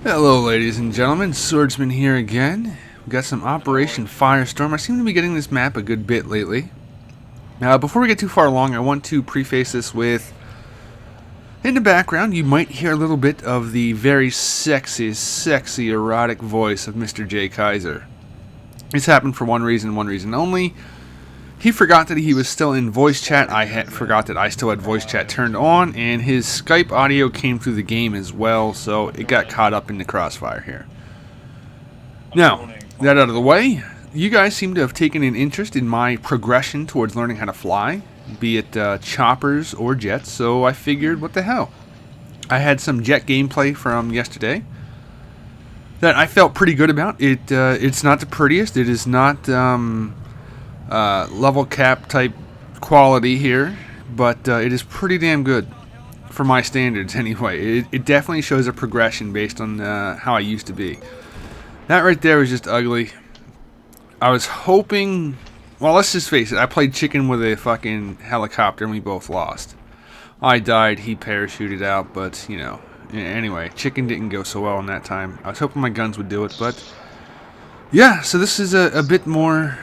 Hello ladies and gentlemen, Swordsman here again. We've got some Operation Firestorm. I seem to be getting this map a good bit lately. Now, before we get too far along, I want to preface this with, in the background, you might hear a little bit of the very sexy, erotic voice of Mr. J. Kaiser. This happened for one reason only. He forgot that he was still in voice chat. I forgot that I still had voice chat turned on, and his Skype audio came through the game as well, so it got caught up in the crossfire here. Now, that out of the way, you guys seem to have taken an interest in my progression towards learning how to fly, be it choppers or jets, so I figured, what the hell. I had some jet gameplay from yesterday that I felt pretty good about. It's not the prettiest, it is not level cap type quality here, but it is pretty damn good for my standards anyway. It definitely shows a progression based on how I used to be. That right there was just ugly. I was hoping, well, let's just face it, I played chicken with a fucking helicopter and we both lost. I died, he parachuted out, but you know, anyway, chicken didn't go so well in that time. I was hoping my guns would do it, but yeah, so this is a bit more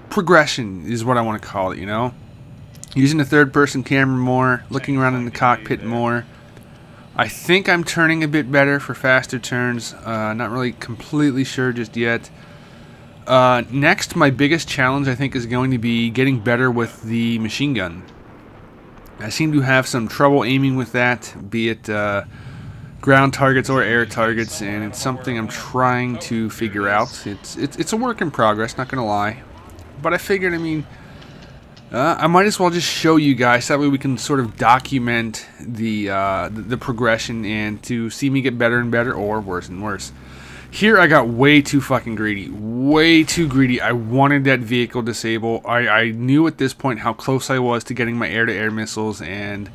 progression is what I want to call it, you know? Using the third-person camera more, looking around in the cockpit more. I think I'm turning a bit better for faster turns. Not really completely sure just yet. Next, my biggest challenge, I think, is going to be getting better with the machine gun. I seem to have some trouble aiming with that, be it ground targets or air targets, and it's something I'm trying to figure out. It's a work in progress, not gonna lie. But I figured, I might as well just show you guys, that way we can sort of document the progression and to see me get better and better, or worse and worse. Here I got way too fucking greedy. Way too greedy. I wanted that vehicle disable. I knew at this point how close I was to getting my air-to-air missiles, and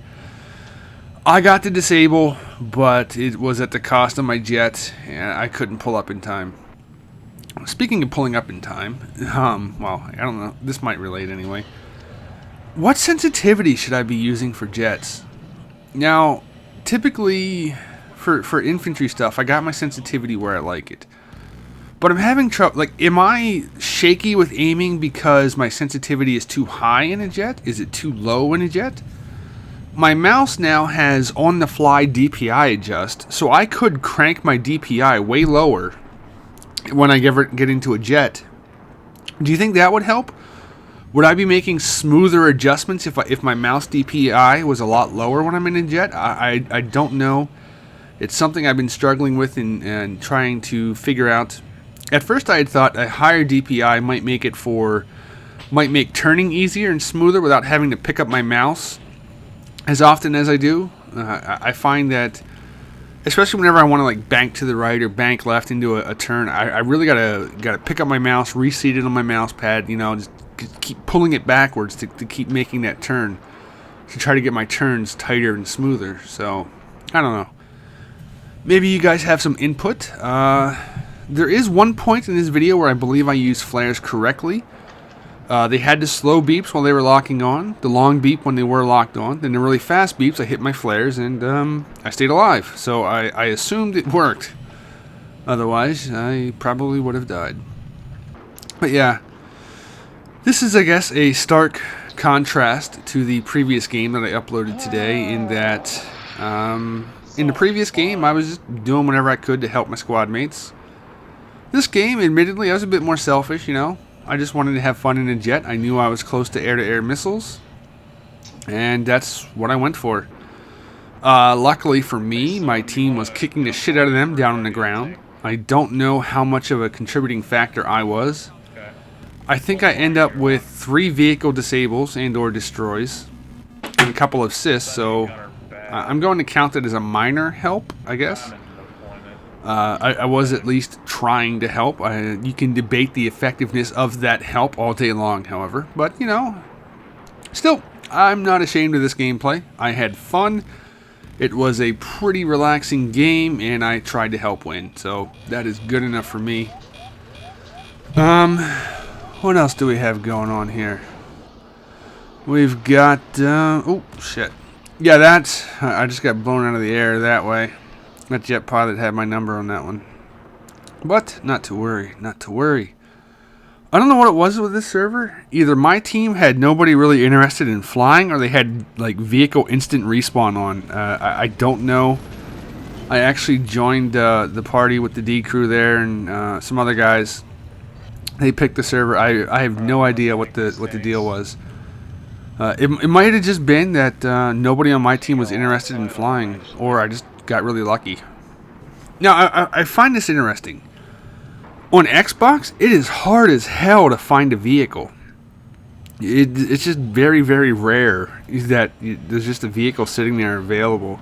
I got to disable, but it was at the cost of my jet, and I couldn't pull up in time. Speaking of pulling up in time, well, I don't know, this might relate anyway. What sensitivity should I be using for jets? Now, typically, for infantry stuff, I got my sensitivity where I like it. But I'm having trouble, like, am I shaky with aiming because my sensitivity is too high in a jet? Is it too low in a jet? My mouse now has on-the-fly DPI adjust, so I could crank my DPI way lower when I get into a jet. Do you think that would help? Would I be making smoother adjustments if my mouse DPI was a lot lower when I'm in a jet? I don't know. It's something I've been struggling with and trying to figure out. At first I had thought a higher DPI might make turning easier and smoother without having to pick up my mouse as often as I do. I find that, especially whenever I want to like bank to the right or bank left into a turn, I really gotta pick up my mouse, reseat it on my mouse pad, you know, just keep pulling it backwards to keep making that turn, to try to get my turns tighter and smoother. So, I don't know. Maybe you guys have some input. There is one point in this video where I believe I used flares correctly. They had the slow beeps while they were locking on, the long beep when they were locked on, then the really fast beeps, I hit my flares, and I stayed alive. So I assumed it worked. Otherwise, I probably would have died. But yeah, this is, I guess, a stark contrast to the previous game that I uploaded today, in that in the previous game I was just doing whatever I could to help my squad mates. This game, admittedly, I was a bit more selfish, you know. I just wanted to have fun in a jet. I knew I was close to air-to-air missiles, and that's what I went for. Luckily for me, my team was kicking the shit out of them down on the ground. I don't know how much of a contributing factor I was. I think I end up with 3 vehicle disables and or destroys, and a couple of assists, so I'm going to count it as a minor help, I guess. I was at least trying to help. You can debate the effectiveness of that help all day long, however. But, you know, still, I'm not ashamed of this gameplay. I had fun. It was a pretty relaxing game, and I tried to help win. So, that is good enough for me. What else do we have going on here? We've got, oh, shit. Yeah, I just got blown out of the air that way. That jet pilot had my number on that one. But not to worry, not to worry. I don't know what it was with this server. Either my team had nobody really interested in flying, or they had like vehicle instant respawn on. I don't know. I actually joined the party with the D crew there and some other guys. They picked the server. I have no idea what the deal was. It might have just been that nobody on my team was interested in flying, or I just got really lucky. Now I find this interesting. On Xbox, it is hard as hell to find a vehicle. It's just very, very rare that there's just a vehicle sitting there available.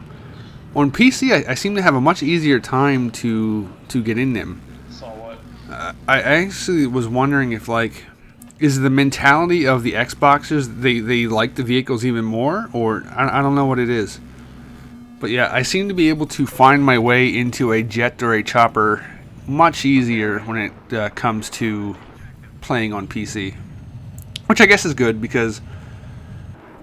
On PC, I seem to have a much easier time to get in them. I actually was wondering if, like, is the mentality of the Xboxers, they like the vehicles even more, or I don't know what it is. But yeah, I seem to be able to find my way into a jet or a chopper much easier when it comes to playing on PC, which I guess is good because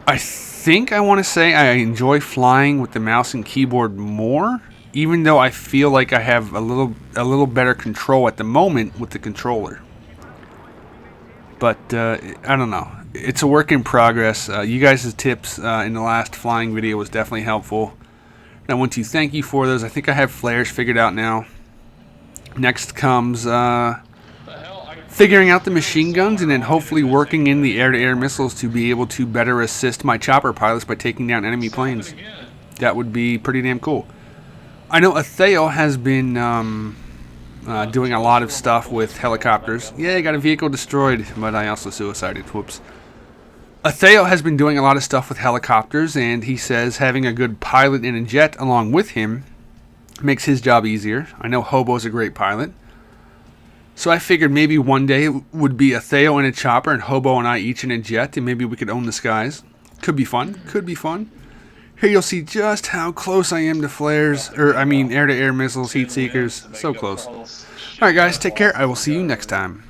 I think I want to say I enjoy flying with the mouse and keyboard more, even though I feel like I have a little better control at the moment with the controller. But I don't know. It's a work in progress. You guys' tips in the last flying video was definitely helpful. And I want to thank you for those. I think I have flares figured out now. Next comes figuring out the machine guns and then hopefully working in the air-to-air missiles to be able to better assist my chopper pilots by taking down enemy planes. That would be pretty damn cool. I know Atheo has been doing a lot of stuff with helicopters. Yeah, I got a vehicle destroyed, but I also suicided. Whoops. Atheo has been doing a lot of stuff with helicopters, and he says having a good pilot in a jet along with him makes his job easier. I know Hobo's a great pilot. So I figured maybe one day it would be Atheo in a chopper and Hobo and I each in a jet, and maybe we could own the skies. Could be fun. Could be fun. Here you'll see just how close I am to flares, air-to-air missiles, heat seekers. So close. Alright guys, take care. I will see you next time.